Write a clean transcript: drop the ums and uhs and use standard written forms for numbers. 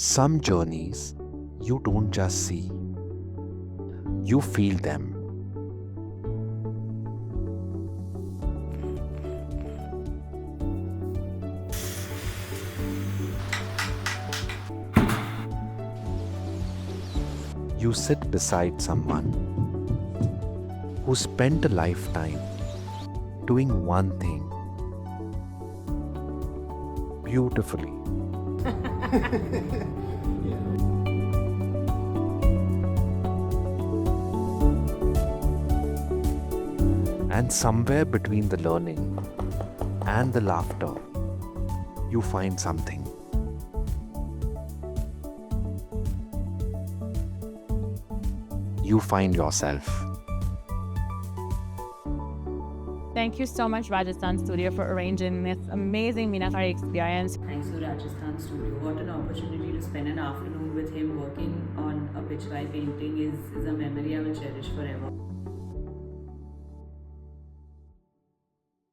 Some journeys you don't just see, you feel them. You sit beside someone who spent a lifetime doing one thing beautifully. And somewhere between the learning and the laughter, you find something. You find yourself. Thank you so much, Rajasthan Studio, for arranging this amazing Meenakari experience. Thanks to Rajasthan Studio. What an opportunity to spend an afternoon with him working on a pitch by painting is a memory I will cherish forever.